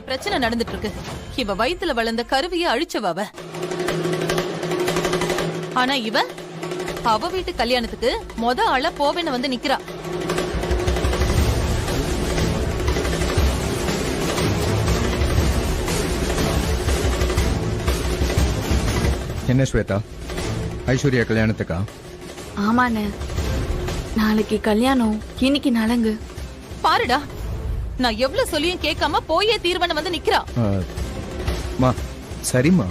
பிரச்சனை நடந்துட்டு இருக்கு. இவ வயித்துல வளர்ந்த கருவியை அழிச்சவ அவ. ஆனா இவ அவ வீட்டு கல்யாணத்துக்கு ஆள போவேன்னு வந்து நிக்கிறா. என்ன ஸ்வேதா, ஐஸ்வர்யா கல்யாணத்துக்கா? ஆமாண்ணே, நாளைக்கு கல்யாணம், இன்னைக்கு நலங்கு. பாருடா, நான் எவ்வளவு சொல்லியும் கேட்காம போயே தீர்வன வந்து நிக்கிறா. மா சரிம்மா,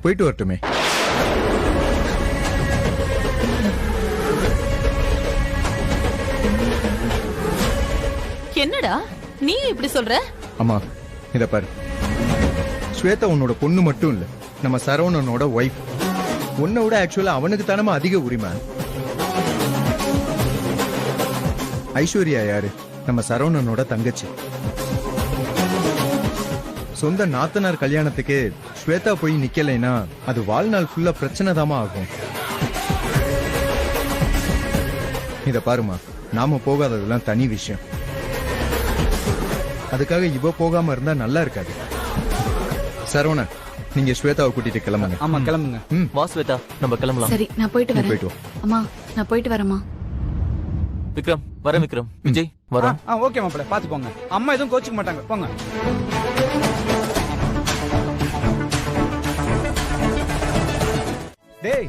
போயிட்டு வரட்டுமே. என்னடா நீ இப்படி சொல்ற? அம்மா இத பாரு, ஸ்வேதா உன்னோட பொண்ணு மட்டும் இல்ல, நம்ம சரவணனோட ஒய்ஃப். உன்னை விட ஆக்சுவலா அவனுக்கு தானமா அதிக உரிமை. ஐஸ்வர்யா யாரு? நம்ம சரவணனோட தங்கச்சி. சொந்த நாத்தனார் கல்யாணத்துக்கு ஸ்வேதா போய் நிக்கலைன்னா அது வாழ்நாள் ஃபுல்லா பிரச்சனை தாமா ஆகும். இத பாருமா, நாம போகாததெல்லாம் தனி விஷயம். அதுக்காக இவ போகாம இருந்தா நல்லா இருக்காது. சரவணா, நீங்க ஸ்வேதாவை கூட்டிட்டு கிளம்புங்க. ஆமா கிளம்புங்க. வா ஸ்வேதா, நம்ம கிளம்பலாம். சரி, நான் போயிட்டு வரேன். போயிட்டு வா. அம்மா, நான் போயிட்டு வரேம்மா. விக்ரம் வரேன். விக்ரம், விஜய் வரோம். ஓகே மாப்பிள்ள, பாத்து போங்க. அம்மா எதுவும் கோச்சிக்க மாட்டாங்க, போங்க. டேய்,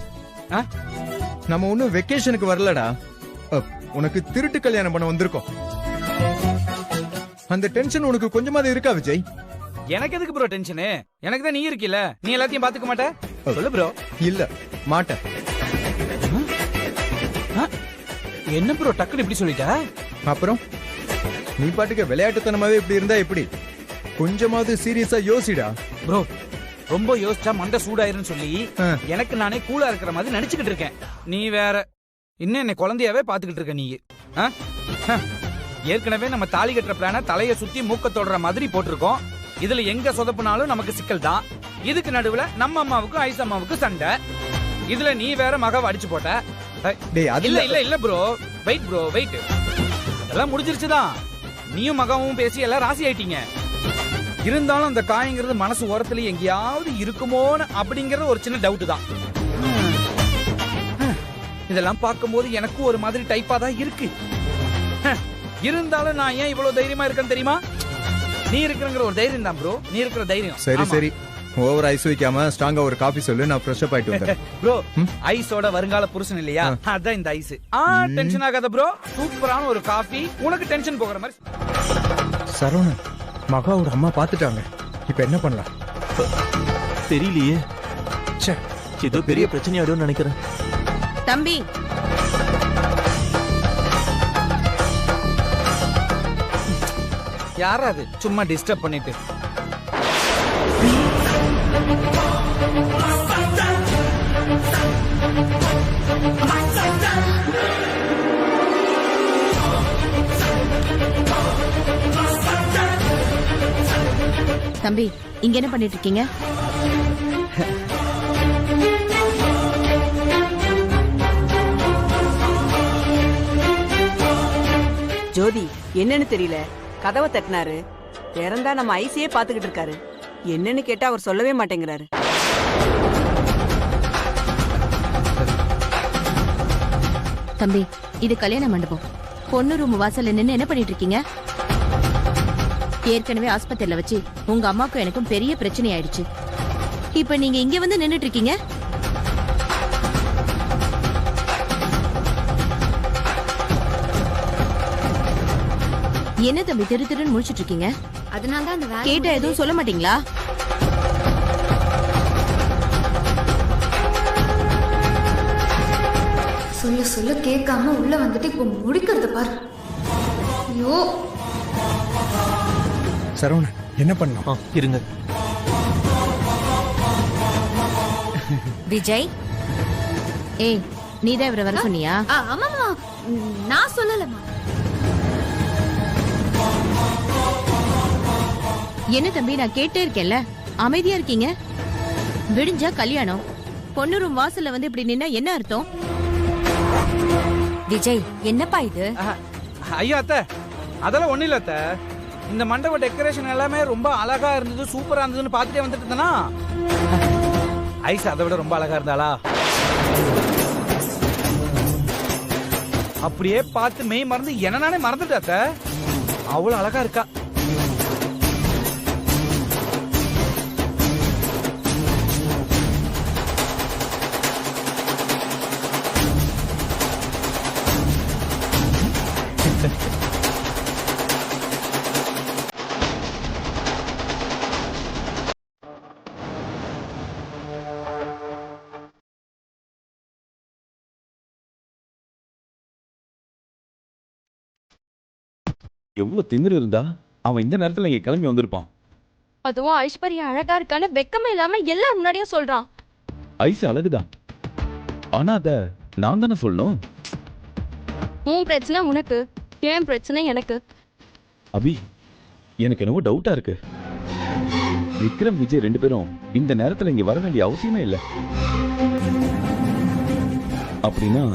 நம்ம ஒன்னும் வெக்கேஷனுக்கு வரலடா. உனக்கு திருட்டு கல்யாணம் பண்ண வந்திருக்கோம். அந்த டென்ஷன் உனக்கு கொஞ்சமாவது இருக்கா விஜய்? எனக்கு எதுக்கு ப்ரோ டென்ஷனு? எனக்கு தான் நீ இருக்கீல, நீ எல்லாத்தையும் பாத்துக்க மாட்ட? சொல்லு ப்ரோ. இல்ல மாட்டேன். என்ன ப்ரோ டக்குன்னு இப்படி சொல்லிட்ட? அப்புறம் நீ பாட்டுக்கு விளையாட்டுத்தனமாவே இப்படி இருந்தா எப்படி? கொஞ்சமாவது சீரியஸா யோசிடா. ப்ரோ, ரொம்ப யோசிச்சா மண்டை சூடாயிருன்னு சொல்லி எனக்கு நானே கூலா இருக்கிற மாதிரி நினைச்சுக்கிட்டு இருக்கேன். நீ வேற இன்னும் என்ன குழந்தையாவே பாத்துக்கிட்டு இருக்க நீ. ஏற்கனவே நம்ம தாலி கட்டுற பிளான தலைய சுத்தி மூக்க தொடற மாதிரி போட்டிருக்கோம். இதுல எங்க சொதப்புனாலும் நமக்கு சிக்கல் தான். இதுக்கு நடுவுல நம்ம அம்மாவுக்கும் ஐஸ் அம்மாவுக்கும் சண்டை. இதுல நீ வேற மகவை அடிச்சு போட்ட. இல்ல இல்ல இல்ல ப்ரோ, வெயிட் ப்ரோ, வெயிட். எல்லாம் முடிஞ்சிருச்சுதான். நீயும் மகாவும் பேசி எல்லாம் ராசி ஆயிட்டீங்க. இருந்தாலும் அந்த காயங்கிறது மனசு ஓரத்துல எங்கேயாவது இருக்குமோன்னு அப்படிங்கறது ஒரு சின்ன டவுட் தான். இதெல்லாம் பார்க்கும்போது எனக்கும் ஒரு மாதிரி டைப்பா தான் இருக்கு. இருந்தாலும் நான் ஏன் இவ்வளவு தைரியமா இருக்கேன்னு தெரியுமா? நீ இருக்கிறங்கிற ஒரு தைரியம் தான் ப்ரோ. நீ இருக்கிற தைரியம். சரி சரி, ஓவர் ஐஸ் வைக்காம ஸ்ட்ராங்கா ஒரு காபி சொல்லு, நான் ஃப்ரெஷ் அப் ஆயிட்டு வந்தேன். ப்ரோ, ஐஸோட வருங்கால புருஷன் இல்லையா, அதான் இந்த ஐஸ். டென்ஷன் ஆகாத ப்ரோ, சூப்பரான ஒரு காபி, உனக்கு டென்ஷன் போகிற மாதிரி. சரவணன், மகாவோட அம்மா பாத்துட்டாங்க. இப்ப என்ன பண்ணலாம் தெரியலையே. ஏதோ பெரிய பிரச்சனை ஆயிடும் நினைக்கிறேன். தம்பி, யாராவது சும்மா டிஸ்டர்ப் பண்ணிட்டு. தம்பி, இங்க என்ன பண்ணிட்டு இருக்கீங்க? ஜோதி, என்னன்னு தெரியல, கதவை தட்டினாரு. திறந்தா நம்ம ஐசியே பாத்துக்கிட்டு இருக்காரு. என்னன்னு கேட்டா அவர் சொல்லவே மாட்டேங்கிறாரு. தம்பி, இது கல்யாண மண்டபம். பொண்ணு ரூம் வாசல்ல நின்னு என்ன பண்ணிட்டு இருக்கீங்க? ஏற்கனவே ஆஸ்பத்திரியில வச்சு உங்க அம்மாக்கும் எனக்கும் பெரிய பிரச்சனை ஆயிடுச்சு. இப்ப நீங்க இங்க வந்து நின்னுட்டு இருக்கீங்க. என்ன தம்பி திரு திருன்னு முடிச்சிட்டு இருக்கீங்க? அதனாலதான் கேட்டா எதுவும் சொல்ல மாட்டீங்களா? சொல்ல சொல்ல கேட்காம உள்ள வந்துட்டு இப்ப முடிக்கிறத பாரு. ஐயோ சரவணன், என்ன பண்ணலாம்? இருங்க. விஜய், ஏய், நீதான் இவரை வர சொன்னியா? ஆமாமா, நான் சொல்லலமா. என்ன தம்பி, நான் கேட்டே இருக்கேன்ல, அமைதியா இருக்கீங்க. விடிஞ்சா கல்யாணம், பொண்ணு ரூம் வாசல்ல வந்து இப்படி நின்னா என்ன அர்த்தம்? விஜய், என்னப்பா இது? ஐயா அத்தை, அதெல்லாம் ஒண்ணு இல்ல அத்தை. இந்த மண்டப டெக்கரேஷன் எல்லாமே ரொம்ப அழகா இருந்தது, சூப்பரா இருந்ததுன்னு பார்த்துட்டே வந்துட்டு இருந்தனா ஐஸ் அதை விட ரொம்ப அழகா இருந்தாளா? அப்படியே பார்த்து மெய் மறந்து என்ன நானே மறந்துட்டாத்த. அவ்வளவு அழகா இருக்கா. எவ்வளவு திமிரு இருந்தா அவன் இந்த நேரத்துல இங்க கிளம்பி வந்திருப்பான். அதுவும் ஐஸ்வர்யா அழகா இருக்கான்னு வெக்கமே இல்லாம எல்லாரும் முன்னாடியும் சொல்றான். ஐஸ் அழகுதான், ஆனா அத நான் தானே சொல்லணும். உன் பிரச்சனை உனக்கு, என் பிரச்சனை எனக்கு. அபி, எனக்கு என்னவோ டவுட்டா இருக்கு. விக்ரம் விஜய் 2 பேரும் இந்த நேரத்துல இங்க வர வேண்டிய அவசியமே இல்லை. அப்படின்னா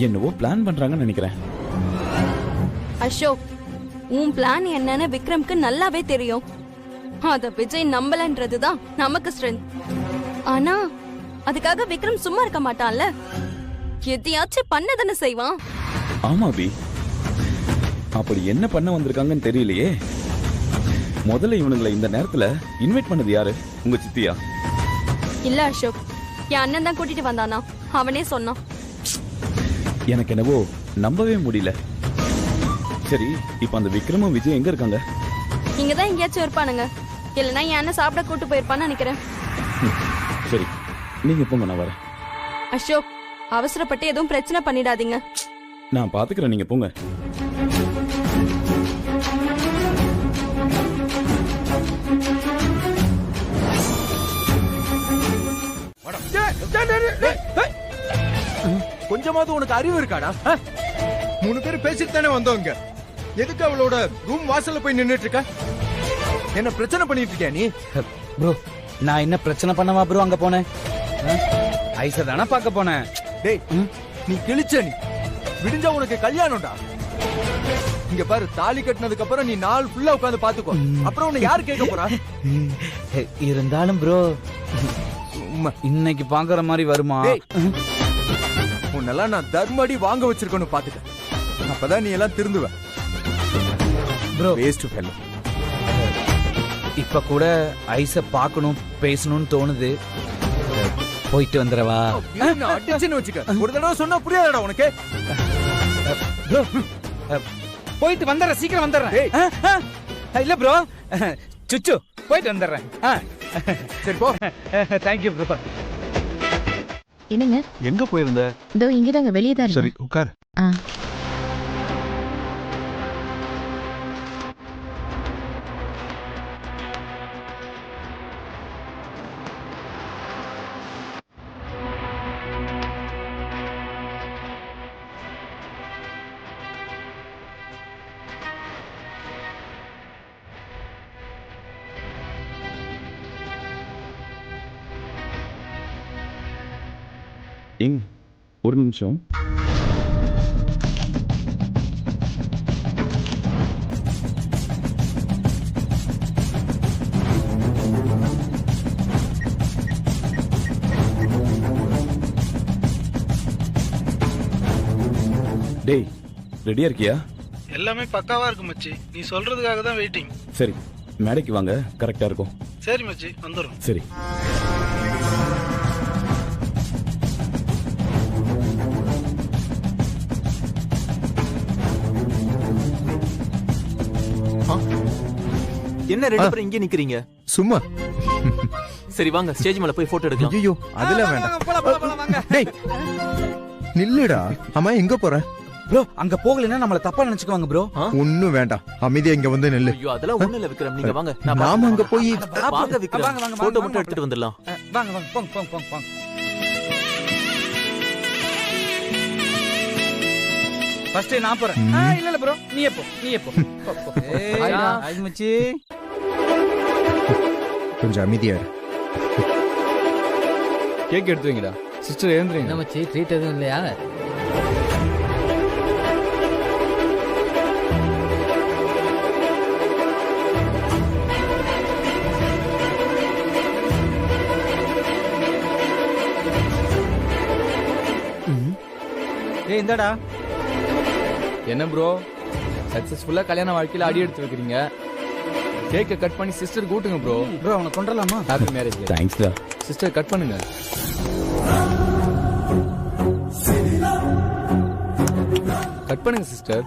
என்னவோ பிளான் பண்றாங்கன்னு நினைக்கிறேன். அசோக், உன் பிளான் என்னன்னு விக்ரம்க்கு நல்லாவே தெரியும். அத விஜய் நம்பலன்றதுதான் நமக்கு ஸ்ட்ரென்த். ஆனா அதுக்காக விக்ரம் சும்மா இருக்க மாட்டான்ல, எதையாச்சும் பண்ணதானே செய்வான். ஆமா அபி, அப்படி என்ன பண்ண வந்திருக்காங்கன்னு தெரியலையே. முதல்ல இவனுங்களை இந்த நேரத்துல இன்வைட் பண்ணது யாரு? உங்க சித்தியா? இல்ல அசோக், என் அண்ணன் தான் கூட்டிட்டு வந்தானா, அவனே சொன்னான். எனக்கு என்னவோ நம்பவே முடியல. சரி, இப்ப அந்த விக்ரமும் விஜய் எங்க இருக்காங்க? இங்கதான் எங்கேயாச்சும் இருப்பானுங்க, இல்லைன்னா என் அண்ணன் சாப்பிட கூட்டு போயிருப்பான்னு நினைக்கிறேன். சரி, நீங்க போங்க, நான் வரேன். அசோக், அவசரப்பட்டு எதுவும் பிரச்சனை பண்ணிடாதீங்க. நான் பாத்துக்கிறேன், நீங்க போங்க. கொஞ்சமாவது உனக்கு அறிவு இருக்காடா? 3 பேர் பேசிட்டு தானே வந்தோங்க. எதுக்கு அவளோட ரூம் வாசல்ல போய் நின்னுட்டு இருக்க? என்ன பிரச்சனை பண்ணிட்டு இருக்கியா நீ? ப்ரோ, நான் என்ன பிரச்சனை பண்ணவா ப்ரோ அங்க போனேன்? ஐஸ தானே பார்க்க போனேன். டேய், நீ கிழிச்ச. நீ விடிஞ்சா உனக்கு கல்யாணம்டா. இங்க பாரு, தாலி கட்டினதுக்கு அப்புறம் நீ நாள் ஃபுல்லா உட்கார்ந்து பாத்துக்கோ. அப்புறம் உன்னை யாரு கேட்க போறா? இருந்தாலும் ப்ரோ, இன்னைக்கு பாக்குற மாதிரி வருமா? உன்னெல்லாம் நான் தர்மடி வாங்க வச்சிருக்கணும் பாத்துக்க. அப்பதான் நீ எல்லாம் திருந்துவ. Bro, waste fellow. இப்ப கூட ஐஸ பார்க்கணும், பேசணும்னு தோணுது. போயிட்டு வந்துறவா? அடிச்சுன்னு வச்சுக்க. ஒரு தடவை சொன்னா புரியாதடா உனக்கு? ப்ரோ, போயிட்டு வந்துடுறேன், சீக்கிரம் வந்துடுறேன். இல்ல ப்ரோ, சுச்சு போயிட்டு வந்துடுறேன். சரி போ. Thank you bro. என்னங்க? எங்க போயிருந்த? இதோ இங்கதாங்க, வெளியே தான். சரி, உட்கார். ஒரு நிமிஷம். டேய், ரெடியா இருக்கியா? எல்லாமே பக்காவா இருக்கு மச்சி, நீ சொல்றதுக்காக தான் வெயிட்டிங். சரி, மேடைக்கு வாங்க, கரெக்டா இருக்கும். சரி மச்சி, வந்துடும். சரி. என்ன 2 பேரும் இங்கே நிக்கிறீங்க? சும்மா. சரி வாங்க, ஸ்டேஜ் மேல போய் போட்டோ எடுக்கலாம். ஐயோ, அதெல்லாம் வேண்டாம். டேய், நில்லுடா. அம்மா எங்க போற? ப்ரோ, அங்க போகலன்னா நம்மள தப்பா நினைச்சுக்குவாங்க ப்ரோ. ஒண்ணும் வேண்டாம், அமைதியா இங்க வந்து நில்லு. ஐயோ, அதெல்லாம் ஒண்ணு இல்ல விக்ரம், நீங்க வாங்க. நாம அங்க போய் வாங்க விக்ரம், போட்டோ மட்டும் எடுத்துட்டு வந்துடலாம். வாங்க வாங்க, போங்க போங்க போங்க போங்க. ஃபர்ஸ்ட் நான் போறேன். இல்ல இல்ல ப்ரோ, நீ எப்போ ஏய் மச்சி, கொஞ்சம் அமைதியா இரு. கேக் எடுத்து வைங்கடா. சிஸ்டர் ஏந்திரீங்க. என்ன மச்சி, ட்ரீட் எதுவும் இல்லையா? இந்தடா. என்ன ப்ரோ சக்சஸ்ஃபுல்லா கல்யாண வாழ்க்கையில அடி எடுத்து வைக்கிறீங்க. கேக்க கட் பண்ணி சிஸ்டர் கூட்டுங்க ப்ரோ. ப்ரோ அவனை கொண்டுலாமா? Happy marriage. தேங்க்ஸ்டா. சிஸ்டர் கட் பண்ணுங்க. கட் பண்ணுங்க சிஸ்டர்.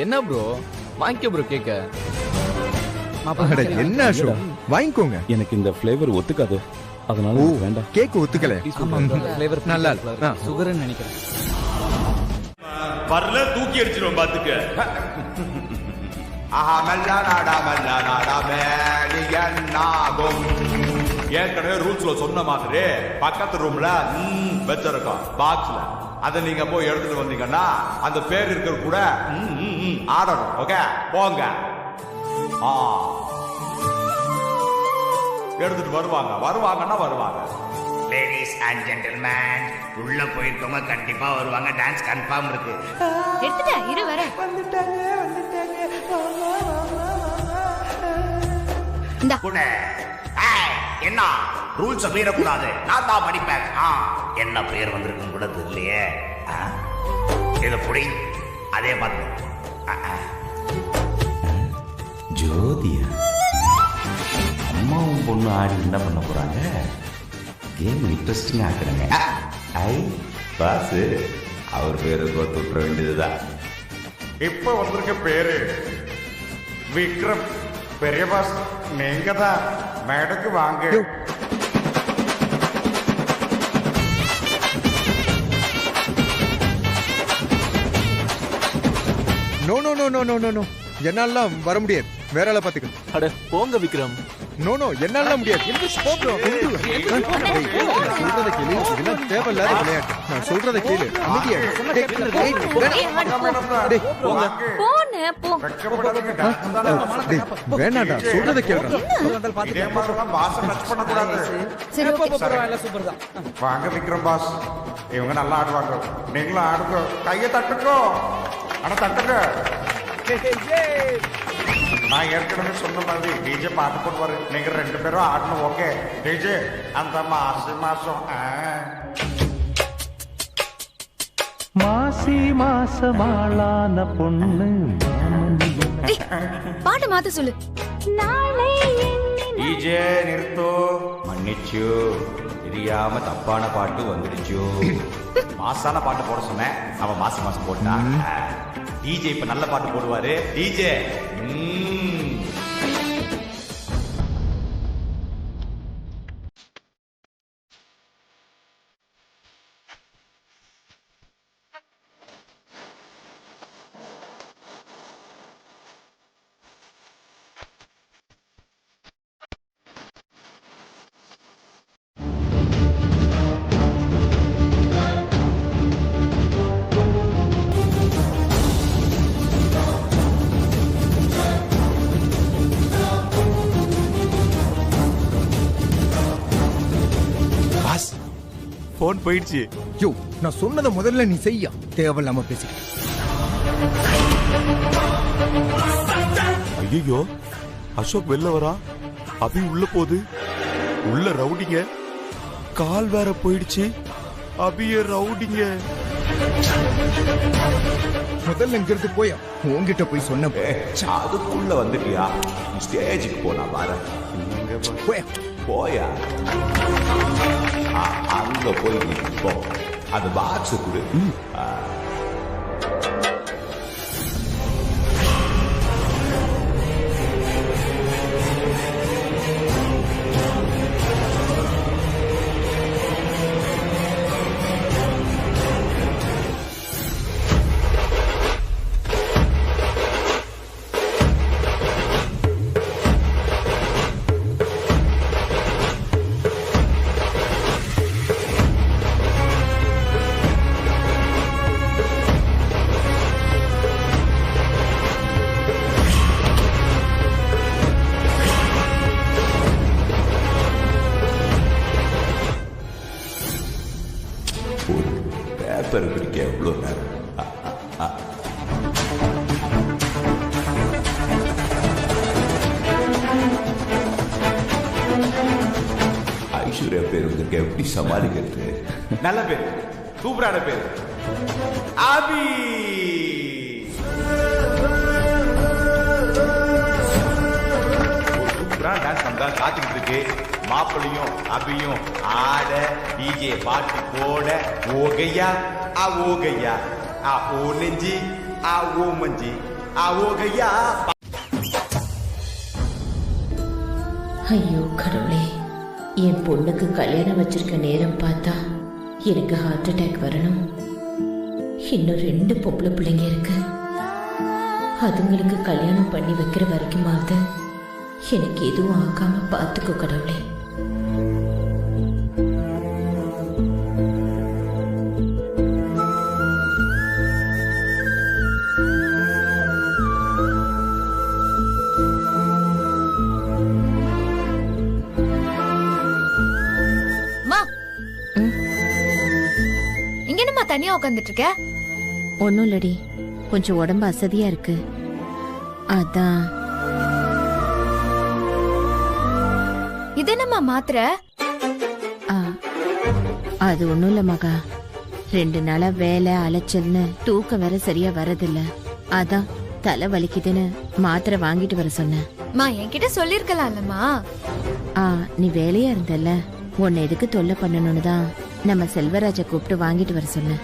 என்ன ப்ரோ வாங்கிக்க ப்ரோ கேக்க. என்ன அசோக் வாங்கிக்கோங்க. எனக்கு இந்த ஃப்ளேவர் ஒத்துக்காது, அதனால வேண்டாம். கேக் ஒத்துக்கல. ஃப்ளேவர் நல்லா சுகர்னு நினைக்கிறேன். பரல தூக்கி அடிச்சிரும் பாத்துக்க. ஆஹா மல்லா நாடா மேலியன்னாகும். ஏற்கனவே ரூல்ஸ்ல சொன்ன மாதிரி பக்கத்து ரூம்ல வச்சிருக்கோம் பாக்ஸ்ல. அதை நீங்க போய் எடுத்துட்டு வந்தீங்கன்னா அந்த பேர் இருக்கிற கூட ஆடணும். ஓகே போங்க. எடுத்துட்டு வருவாங்கன்னா வருவாங்க. லேடிஸ் அண்ட் ஜென்டில்மேன், உள்ள போயிருக்கவங்க கண்டிப்பா வருவாங்க. டான்ஸ் கன்ஃபார்ம் இருக்கு. எடுத்துட்டேன் இரு வர. என்ன ரூல்ஸ் மீறக்கூடாது. நான் தான் படிப்பேன். என்ன பேர் வந்திருக்கும் கூட தெரியலையே. இத புடி. அதே பார்த்து ஜோதியா அம்மாவும் பொண்ணு ஆடி என்ன பண்ண போறாங்க? கேம் இன்ட்ரெஸ்டிங்கா ஆக்குறாங்க. ஐ பாஸ் அவர் பேரு கோத்துற வேண்டியதுதான். இப்ப வந்திருக்க பேரு விக்ரம். பெரிய பாஸ் நீங்க தான். மேடக்கு வாங்க. No no no no no no என்னாலாம் வர முடியாது. வேற ஆளை பாத்துக்க. அட போங்க விக்ரம். நோ நோ என்னால முடியாது. சொல்றத கேளு. இதெல்லாம் தேவையில்லாத விளையாட்டு. நான் சொல்றத கேளு. அமைதியா வேணாடா. சொல்றத கேளு. வாங்க விக்ரம் பாஸ். இவங்க நல்லா ஆடுவாங்க. நீங்களும் ஆடுங்க. கையை தட்டுக்கோ. ஆனா தட்டுங்க. நான் ஏற்கனவே சொன்ன மாதிரி டிஜே பாட்டு போடுவாரு. நீங்க 2 பேரும் ஆடணும். ஓகே டிஜே அந்த மாசம் மாசி மாசமாளான பொண்ணு. பாட்டு மாத்த சொல்லு. டிஜே நிறுத்தோ. மன்னிச்சு தெரியாம தப்பான பாட்டு வந்துடுச்சு. மாசான பாட்டு போட சொன்னேன். அவன் மாசி மாசம் போட்டான். டிஜே இப்ப நல்ல பாட்டு போடுவாரு. டிஜே போன் போயிடுச்சு. யோ நான் சொன்னதை முதல்ல நீ செய்ய. தேவையில்லாம பேசி. ஐயோ அசோக் வெளில வரா. அபி உள்ள போகுது. உள்ள ரவுடிங்க. கால் வேற போயிடுச்சு. அபிய ரவுடிங்க. முதல்ல இங்கிருந்து போய் உங்ககிட்ட போய் சொன்ன. அதுக்குள்ள வந்துட்டியா? ஸ்டேஜுக்கு போனா பாரு. போய் போயா அங்க போய் போ அந்த பாக்ஸ் கொடு. பேப்பர் பிடிக்க எவ்வளோ நேரம்? ஐஸ்வர்யா பேர் வந்துருக்கு, எப்படி சமாளிக்கிறது? நல்ல பேர், சூப்பரான பேர், ஆபி. சூப்பரான டான்ஸ் நம்ம காத்துக்கிட்டு இருக்கு. மாப்பிளையும் அபியும் ஆட, டிஜே பாட்டு போட, ஓகையா ஆ ஓகையா ஆ ஓ நெஞ்சி ஆ ஓ மஞ்சி ஆ ஓகையா. ஐயோ கடவுளே, என் பொண்ணுக்கு கல்யாணம் வச்சிருக்க நேரம் பார்த்தா எனக்கு ஹார்ட் அட்டாக் வரணும். இன்னும் 2 பொம்பளை பிள்ளைங்க இருக்கு. அதுங்களுக்கு கல்யாணம் பண்ணி வைக்கிற வரைக்குமாவது எனக்கு எதுவும் ஆகாம பார்த்துக்கோ கடவுளே. தனியா உட்காந்துட்டு இருக்க? ஒன்னும் இல்லடி, கொஞ்சம் உடம்பு அசதியா இருக்கு, அதான். இது என்னம்மா மாத்திரை? அது ஒண்ணும் இல்ல மகா, 2 நாளா வேலை அலைச்சல்னு தூக்கம் வேற சரியா வரதில்ல, அதான் தலை வலிக்குதுன்னு மாத்திரை வாங்கிட்டு வர சொன்னேன். என்கிட்ட சொல்லிருக்கலாம்லம்மா. நீ வேலையா இருந்தல்ல, உன்னை எதுக்கு தொல்லை பண்ணணும்னு தான் நம்ம செல்வராஜ கூப்பிட்டு வாங்கிட்டு வர சொன்னேன்.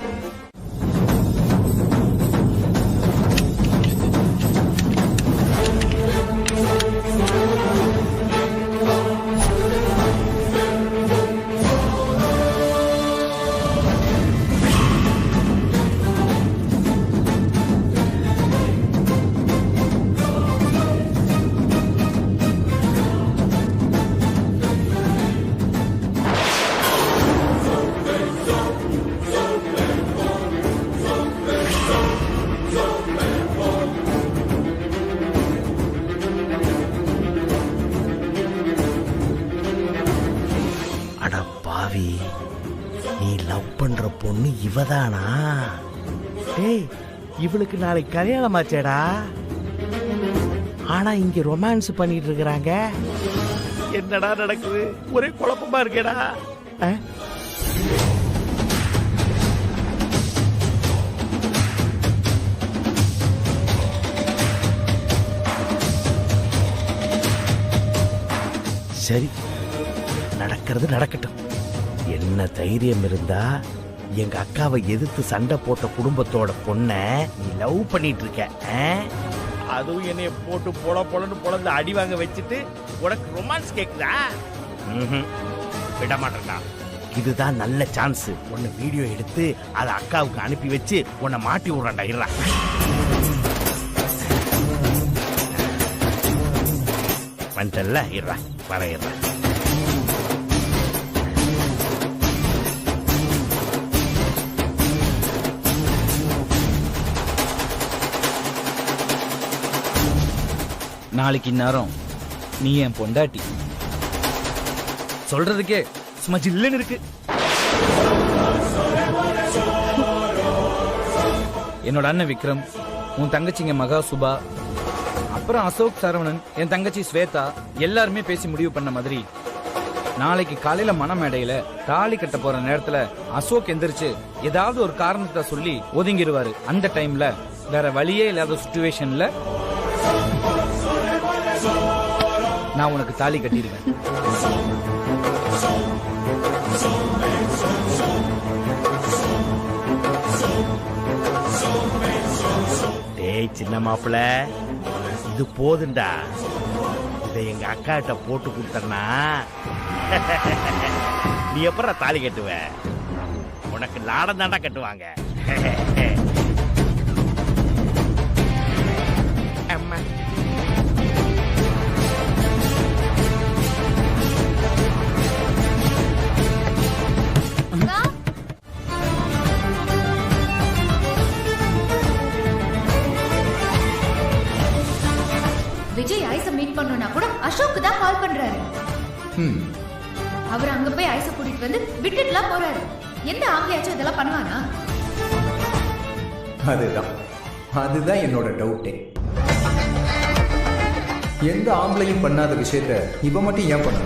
நீ லவ் பண்ற பொண்ணு இவதானா? டேய், இவளுக்கு நாளைக்கு கல்யாணம் ஆச்சேடா. ஆனா இங்க ரொமான்ஸ் பண்ணிட்டு இருக்கிறாங்க. என்னடா நடக்குது? ஒரே குழப்பமா இருக்கேடா. சரி, நடக்கிறது நடக்கட்டும். என்ன தைரியம் இருந்தா எங்க அக்காவை எதிர்த்து சண்டை போட்ட குடும்பத்தோட பொண்ண நீ லவ் பண்ணிட்டு இருக்க, அதுவும் என்னைய போட்டு பொழன்னு பொழந்து அடி வாங்க வச்சுட்டு உனக்கு ரொமான்ஸ் கேக்குதா? விட மாட்டேன்டா. இதுதான் நல்ல சான்ஸ். உன்னை வீடியோ எடுத்து அதை அக்காவுக்கு அனுப்பி வச்சு உன்னை மாட்டி விடுறான்டா. இருடா, வந்துட்டல்ல, இருடா வர, இருடா. நாளைக்கு இந்நேரம் நீ என் பொண்டாட்டி. சொல்றதுக்கே சும்மா ஜில்லுன்னு இருக்கு. என்னோட அண்ணன் விக்ரம், உன் தங்கச்சிங்க மகா சுபா, அப்புறம் அசோக் சரவணன், என் தங்கச்சி ஸ்வேதா எல்லாருமே பேசி முடிவு பண்ண மாதிரி நாளைக்கு காலையில மணமேடையில தாலி கட்ட போற நேரத்துல அசோக் எந்திரிச்சு ஏதாவது ஒரு காரணத்தை சொல்லி ஒதுங்கிடுவாரு. அந்த டைம்ல வேற வழியே இல்லாத சிச்சுவேஷன்ல நான் உனக்கு தாலி கட்டிடுவேன். டேய் சின்ன மாப்பிள்ள, இது போதுண்டா. இதை எங்க அக்காட்ட போட்டு கொடுத்தனா நீ எப்பறம் தாலி கட்டுவ? உனக்கு லாடம் தாண்டா கட்டுவாங்க. அம்மா விஜய் ஐஸ மீட் பண்ணனும்னா கூட அசோக் தான் கால் பண்றாரு. அவர் அங்க போய் ஐஸ கூட்டிட்டு வந்து விட்டுட்டுலாம் போறாரு. எந்த ஆம்பளையாச்சும் இதெல்லாம் பண்ணுவானா? அதுதான் என்னோட டவுட்டே. எந்த ஆம்பளையும் பண்ணாத விஷயத்த இவ மட்டும் ஏன் பண்ண?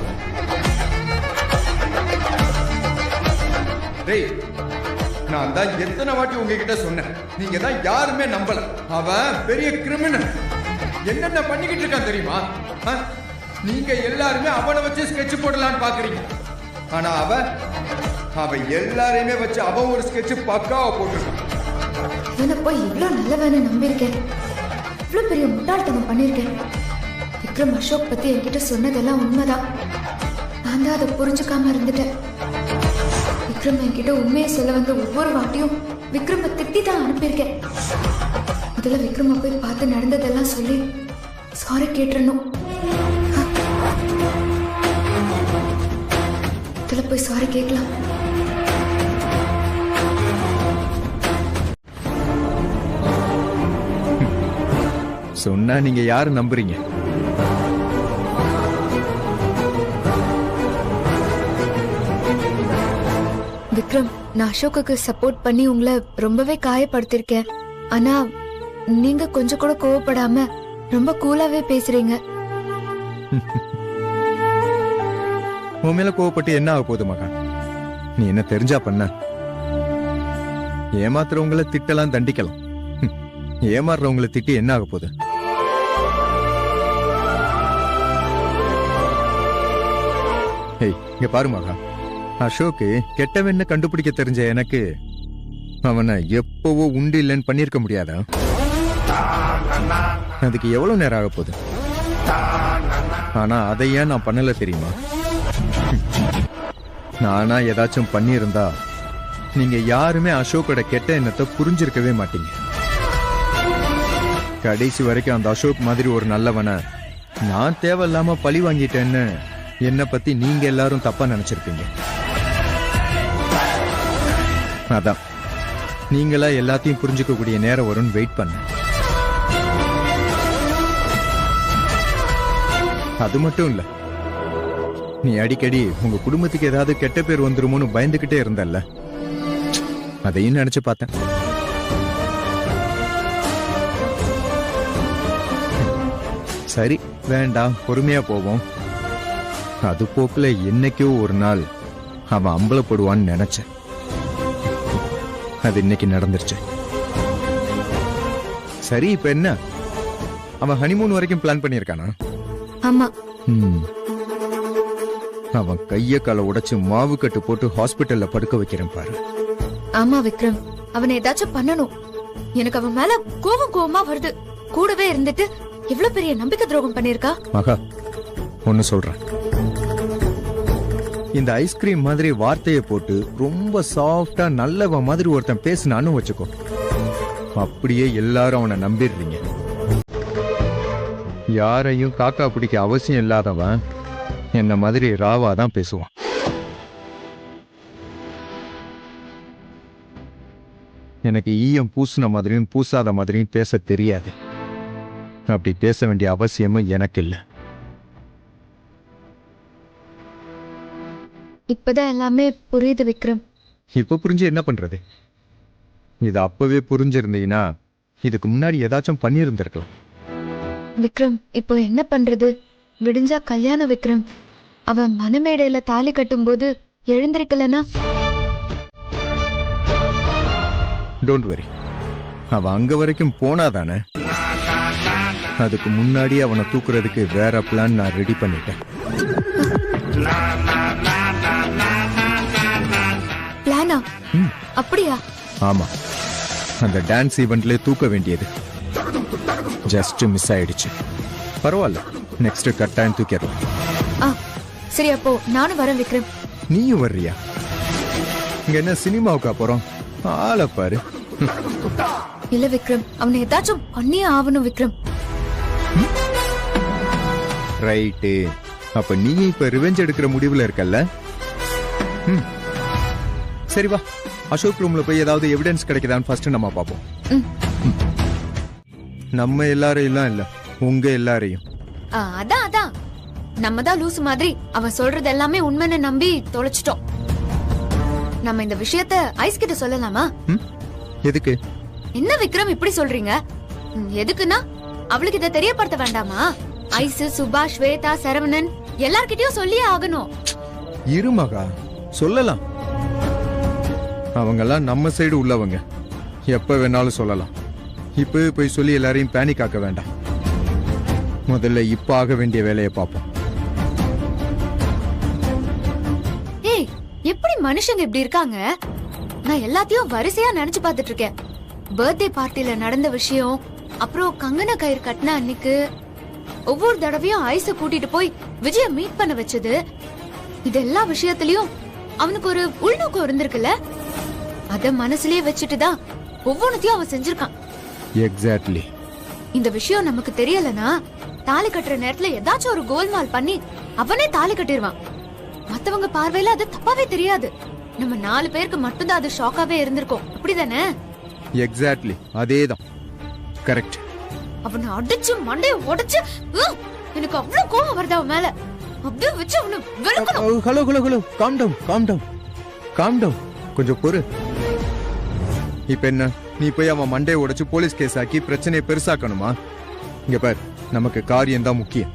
டேய், நான் தான் எத்தனை வாட்டி உங்ககிட்ட சொன்னேன், நீங்க தான் யாருமே நம்பல. அவன் பெரிய கிரிமினல், என்னென்ன பண்ணிக்கிட்டு இருக்கான் தெரியுமா? நீங்க எல்லாருமே அவனை வச்சு ஸ்கெட்ச் போடலான்னு பாக்குறீங்க. ஆனா அவ எல்லாரையுமே வச்சு அவன் ஒரு ஸ்கெட்ச் பக்காவா போட்டிருக்கான். இவனை போய் இவ்வளவு நல்லவன்னு நம்பியிருக்கேன், இவ்வளவு பெரிய முட்டாள்தனம் பண்ணியிருக்கேன். விக்ரம் அசோக் பத்தி என்கிட்ட சொன்னதெல்லாம் உண்மைதான். நான் தான் அதை புரிஞ்சுக்காம இருந்துட்டேன். விக்ரம் என்கிட்ட உண்மையை சொல்ல வந்த ஒவ்வொரு வாட்டியும் விக்ரம திட்டி தான் அனுப்பியிருக்கேன். முதல்ல விக்ரம போய் பார்த்து நடந்ததெல்லாம் சொல்லி சாரி கேட்டுறணும். முதல்ல போய் சாரி கேட்கலாம். சொன்னா நீங்க யாரு நம்புறீங்க? விக்ரம், நான் அசோக்குக்கு சப்போர்ட் பண்ணி உங்களை ரொம்பவே காயப்படுத்திருக்கேன். ஆனா நீங்க கொஞ்சம் கூட கோவப்படாம ரொம்ப கூலாவே பேசுறீங்க. உன் மேல கோவப்பட்டு என்ன ஆக போகுது மகா? நீ என்ன தெரிஞ்சா பண்ண? ஏமாத்துறவங்களை திட்டலாம், தண்டிக்கலாம். ஏமாறுறவங்களை திட்டி என்ன ஆக போகுது? இங்க பாரு மகா, அசோக்கு கெட்டவன்னு கண்டுபிடிக்க தெரிஞ்ச எனக்கு அவனை எப்பவோ உண்டு இல்லைன்னு பண்ணிருக்க முடியாதா? அதுக்கு எவ்வளவு நேரம் ஆக போகுது? ஆனா அதை ஏன் நான் பண்ணல தெரியுமா? நானா ஏதாச்சும் பண்ணியிருந்தா நீங்க யாருமே அசோக்கோட கெட்ட எண்ணத்தை புரிஞ்சிருக்கவே மாட்டீங்க. கடைசி வரைக்கும் அந்த அசோக் மாதிரி ஒரு நல்லவனை நான் தேவையில்லாம பழி வாங்கிட்டேன்னு என்னை பத்தி நீங்க எல்லாரும் தப்பா நினைச்சிருப்பீங்க. அதான் நீங்களா எல்லாத்தையும் புரிஞ்சுக்க கூடிய நேரம் வரும்னு வெயிட் பண்ண. அது மட்டும் இல்ல, நீ அடிக்கடி உங்க குடும்பத்துக்கு ஏதாவது கெட்ட பேர் வந்துருமோன்னு பயந்துகிட்டே இருந்தல்ல, அதையும் நினைச்சு பார்த்தேன். சரி வேண்டாம், பொறுமையா போவோம். அது போக்குல என்னைக்கோ ஒரு நாள் அவன் அம்பலப்படுவான்னு நினைச்சேன். அது இன்னைக்கு நடந்துருச்சு. சரி, இப்ப என்ன? அவன் ஹனிமூன் வரைக்கும் பிளான் பண்ணிருக்கானா? ஆமா. அவன் கைய காலை உடைச்சு மாவு கட்டு போட்டு ஹாஸ்பிட்டல்ல படுக்க வைக்கிறேன் பாரு. ஆமா விக்ரம், அவனை ஏதாச்சும் பண்ணணும். எனக்கு அவன் மேல கோவமா வருது. கூடவே இருந்துட்டு எவ்வளவு பெரிய நம்பிக்கை துரோகம் பண்ணிருக்கா. மகா, ஒன்னு சொல்றேன். இந்த ஐஸ்கிரீம் மாதிரி வார்த்தையை போட்டு ரொம்ப சாஃப்டா நல்லவன் மாதிரி ஒருத்தன் பேசினான்னு வச்சுக்கோ, அப்படியே எல்லாரும் அவனை நம்பிடுறீங்க. யாரையும் காக்கா பிடிக்க அவசியம் இல்லாதவன் என்ன மாதிரி ராவா தான் பேசுவான். எனக்கு ஈயம் பூசின மாதிரியும் பூசாத மாதிரியும் பேச தெரியாது. அப்படி பேச வேண்டிய அவசியமும் எனக்கு இல்லை. இப்பதான் எல்லாமே புரியுது விக்ரம். இப்ப புரிஞ்சு என்ன பண்றது? இது அப்பவே புரிஞ்சிருந்தீங்கன்னா இதுக்கு முன்னாடி ஏதாச்சும் பண்ணியிருந்திருக்கலாம். விக்ரம், இப்போ என்ன பண்றது? விடிஞ்சா கல்யாணம் விக்ரம். அவன் மனமேடையில தாலி கட்டும் போது எழுந்திருக்கலனா? டோன்ட் வரி, அவ அங்க வரைக்கும் போனாதானே அதுக்கு முன்னாடி அவனை தூக்குறதுக்கு வேற பிளான் நான் ரெடி பண்ணிட்டேன். பிளானா? அப்படியா? ஆமா, அந்த டான்ஸ் ஈவெண்ட்ல தூக்க வேண்டியது ஜஸ்ட் மிஸ் ஆயிடுச்சு. பரவாயில்ல, நெக்ஸ்ட் கட்டாயம் தூக்கிடலாம். சரி, அப்போ நானும் வரேன் விக்ரம். நீயும் வர்றியா? இங்க என்ன சினிமாவுக்கு அப்புறம் ஆளை பாரு. இல்ல விக்ரம், அவனை ஏதாச்சும் பண்ணியே ஆகணும் விக்ரம். ரைட்டு, அப்ப நீ இப்ப ரிவெஞ்ச் எடுக்கிற முடிவுல இருக்கல்ல? சரி வா, அசோக் ரூம்ல போய் ஏதாவது எவிடன்ஸ் கிடைக்குதான்னு ஃபர்ஸ்ட் நம்ம பாப்போம். நம்ம எல்லாரையும் இல்ல, உங்க எல்லாரையும். அதான் நம்ம தான் லூசு மாதிரி அவன் சொல்றது எல்லாமே உண்மைன்னு நம்பி தொலைச்சிட்டோம். நம்ம இந்த விஷயத்த ஐஸ் கிட்ட சொல்லலாமா? எதுக்கு? என்ன விக்ரம் இப்படி சொல்றீங்க? எதுக்குன்னா அவளுக்கு இதை தெரியப்படுத்த வேண்டாமா? ஐஸ், சுபா, ஸ்வேதா, சரவணன் எல்லார்கிட்டயும் சொல்லியே ஆகணும். இருமகா, சொல்லலாம். அவங்கெல்லாம் நம்ம சைடு உள்ளவங்க, எப்ப வேணாலும் சொல்லலாம். இப்ப போய் சொல்லி எல்லாரையும் பேனிக் ஆக்க வேண்டாம். முதல்ல இப்ப ஆக வேண்டிய வேலையை பார்ப்போம். ஏய், எப்படி மனுஷங்க இப்படி இருக்காங்க? நான் எல்லாத்தையும் வரிசையா நினைச்சு பார்த்துட்டு இருக்கேன். பர்த்டே பார்ட்டில நடந்த விஷயம், அப்புறம் கங்கன கயிறு கட்டின அன்னைக்கு, ஒவ்வொரு தடவையும் ஐஸ கூட்டிட்டு போய் விஜய மீட் பண்ண வச்சது, இது எல்லா விஷயத்திலயும் அவனுக்கு ஒரு உள்நோக்கம் இருந்திருக்குல்ல? அத மனசுலயே வச்சுட்டுதான் ஒவ்வொன்னுத்தையும் அவன் செஞ்சிருக்கான். எக்ஸாக்ட்லி. இந்த விஷயம் நமக்கு தெரியலனா தாலி கட்டுற நேரத்துல ஏதாச்சும் ஒரு கோல்மால் பண்ணி அவனே தாலி கட்டிடுவான். மத்தவங்க பார்வையில அது தப்பாவே தெரியாது. நம்ம 4 பேருக்கு மட்டும்தான் அது ஷாக்காவே இருந்திருக்கும். அப்படிதானே? எக்ஸாக்ட்லி, அதேதான். கரெக்ட். அவனை அடிச்சு மண்டைய உடைச்சு எனக்கு அவ்வளவு கோபம் வருது அவன் மேல. அப்படியே வச்சு அவனை வெறுக்கணும். Hello, calm down. கொஞ்சம் பொறு. இப்ப என்ன, நீ போய் அவன் மண்டையை உடைச்சு போலீஸ் கேஸ் ஆக்கி பிரச்சனையை பெருசாக்கணுமா? இங்க பாரு, நமக்கு காரியம் தான் முக்கியம்.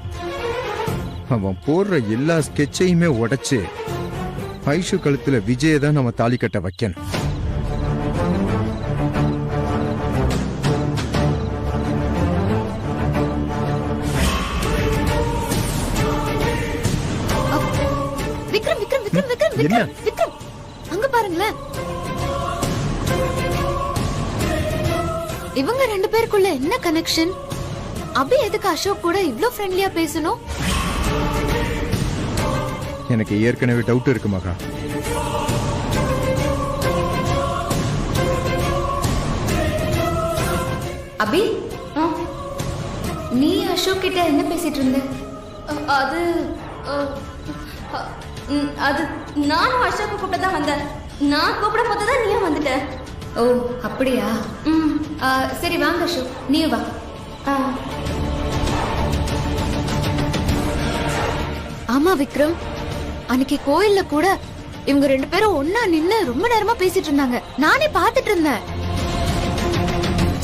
அவன் போடுற எல்லா ஸ்கெட்சையுமே உடைச்சு ஐஷு கழுத்துல விஜய தான் நம்ம தாலி கட்ட வைக்கணும். விக்ரம், அங்க பாருங்களேன். இவங்க 2 பேருக்குள்ள என்ன கனெக்ஷன்? அபி எதுக்கு அசோக் கூட இவ்ளோ ஃப்ரெண்ட்லியா பேசணும்? எனக்கு ஏற்கனவே டவுட் இருக்கு மகா. அபி, நீ அசோக் கிட்ட என்ன பேசிட்டு இருந்த? அது நானும் அசோக் கூப்பிட்டு தான் வந்தேன். நான் கூப்பிட போதுதான் நீயும் வந்துட்ட. ஓ, அப்படியா? சரி வாங்க அசோக், நீ வா. ஆமா விக்ரம், அன்னைக்கு கோயில்ல கூட இவங்க 2 பேரும் ஒன்னா நின்னு ரொம்ப நேரமா பேசிட்டு இருந்தாங்க. நானே பாத்துட்டு இருந்தேன்.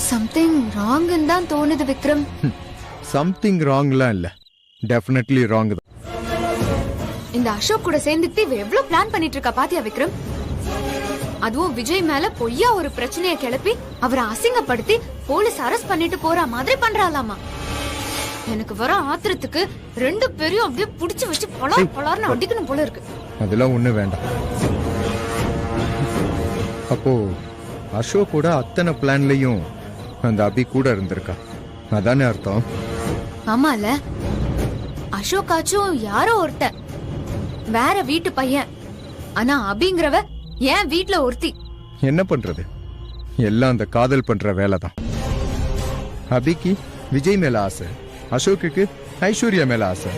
சம்திங் ராங்னு தான் தோணுது விக்ரம். சம்திங் ராங்லாம் இல்ல, டெஃபினெட்லி ராங் தான். இந்த அசோக் கூட சேர்ந்துட்டு இவ எவ்வளவு பிளான் பண்ணிட்டு இருக்கா பாத்தியா விக்ரம்? அதுவும் விஜய் மேல பொய்யா ஒரு பிரச்சனையை கிளப்பி அவரை அசிங்கப்படுத்தி போலீஸ் அரெஸ்ட் பண்ணிட்டு போற மாதிரி பண்றாளாமா. எனக்கு வர ஆத்திரத்துக்கு 2 பேரையும் அப்படியே புடிச்சு வச்சு பலார்னு அடிக்கணும் போல இருக்கு. அதெல்லாம் ஒண்ணு வேண்டாம். அப்போ அசோக்கோட அத்தனை பிளான்லயும் அந்த அபி கூட இருந்திருக்கா, அதானே அர்த்தம்? ஆமால, அசோக்காச்சும் யாரோ ஒருத்தன், வேற வீட்டு பையன். ஆனா அபிங்கிறவ ஏன் வீட்ல ஒருத்தி. என்ன பண்றது, எல்லாம் அந்த காதல் பண்ற வேலைதான். அபிக்கு விஜய் மேல ஆசை, அசோக்குக்கு ஐஸ்வர்யா மேல ஆசை.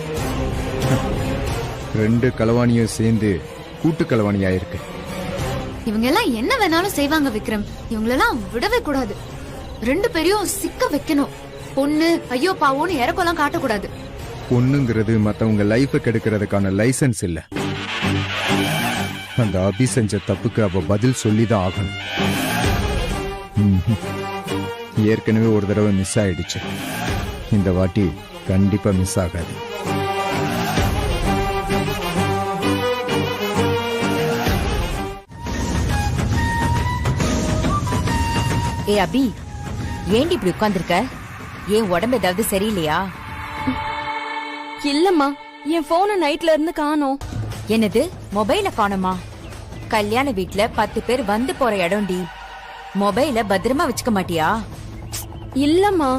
2 களவாணியும் சேர்ந்து கூட்டு களவாணி ஆயிருக்கு. இவங்க எல்லாம் என்ன வேணாலும் செய்வாங்க விக்ரம். இவங்களெல்லாம் விடவே கூடாது. 2 பேரையும் சிக்க வைக்கணும். பொண்ணு ஐயோ பாவோன்னு இறக்கெல்லாம் காட்டக்கூடாது. பொண்ணுங்கிறது மத்தவங்க லைஃப கெடுக்கிறதுக்கான லைசன்ஸ் இல்ல. அந்த அபி செஞ்ச தப்புக்கு அவ பதில் சொல்லிதான் ஆகணும். ஏற்கனவே ஒரு தடவை மிஸ் ஆயிடுச்சு, இந்த வாட்டி கண்டிப்பா மிஸ் ஆகாது. ஏ அபி, ஏண்டி இப்படி உட்கார்ந்திருக்க? ஏன் உடம்பு ஏதாவது சரியில்லையா? இல்லம்மா, என் போன நைட்ல இருந்து காணோம். என்னது, மொபைல காணுமா? கல்யாண வீட்ல 10 பேர் வந்து போற இடம்டி. மொபைல பத்திரமா வச்சுக்க மாட்டியா? இல்லம்மா,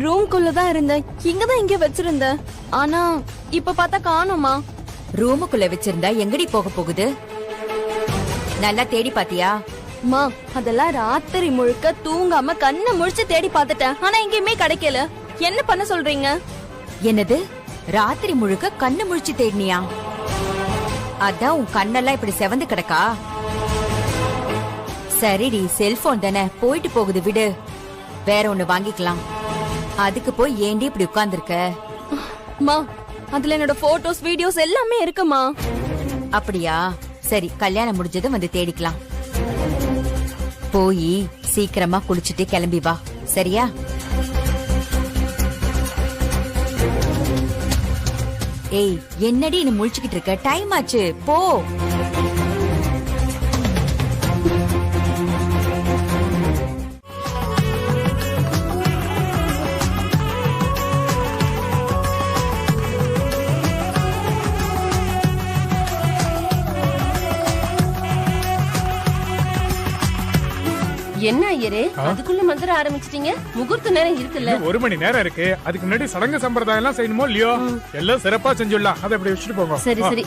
ரூம்குள்ளதான் இருந்தேன். இங்கதான் இங்க வச்சிருந்தேன். ஆனா இப்ப பார்த்தா காணோமா. ரூமுக்குள்ள வச்சிருந்தா எங்கடி போக போகுது? நல்லா தேடி பாத்தியா? மா, அதெல்லாம் ராத்திரி முழுக்க தூங்காம கண்ணை முழிச்சு தேடி பார்த்துட்டேன். ஆனா எங்கேயுமே கிடைக்கல. என்ன பண்ண சொல்றீங்க? என்னது, ராத்திரி முழுக்க கண்ணு முழிச்சு தேடினியா? அதான் உன் கண்ணெல்லாம் இப்படி செவந்து கிடக்கா? சரிடி, செல்போன் தானே, போயிட்டு போகுது, விடு. வேற ஒண்ணு வாங்கிக்கலாம். அதுக்கு போய் ஏண்டி இப்படி உட்கார்ந்துருக்க? மா, அதுல என்னோட போட்டோஸ் வீடியோஸ் எல்லாமே இருக்குமா. அப்படியா? சரி, கல்யாணம் முடிஞ்சதும் வந்து தேடிக்கலாம். போய் சீக்கிரமா குளிச்சுட்டு கிளம்பி வா, சரியா? ஏய், என்னடி நீ முழிச்சுக்கிட்டு இருக்க? டைம் ஆச்சு, போ. என்ன ஐயரே, அதுக்குள்ள மந்திர ஆரம்பிச்சிட்டீங்க? முகூர்த்த நேரம் இருக்குல்ல? 1 மணி நேரம் இருக்கு. அதுக்கு முன்னாடி சடங்கு சம்பிரதாயம் எல்லாம் செய்யணுமோ இல்லையோ? எல்லாம் சிறப்பா செஞ்சுடலாம். அதை அப்படி வச்சுட்டு போங்க. சரி சரி.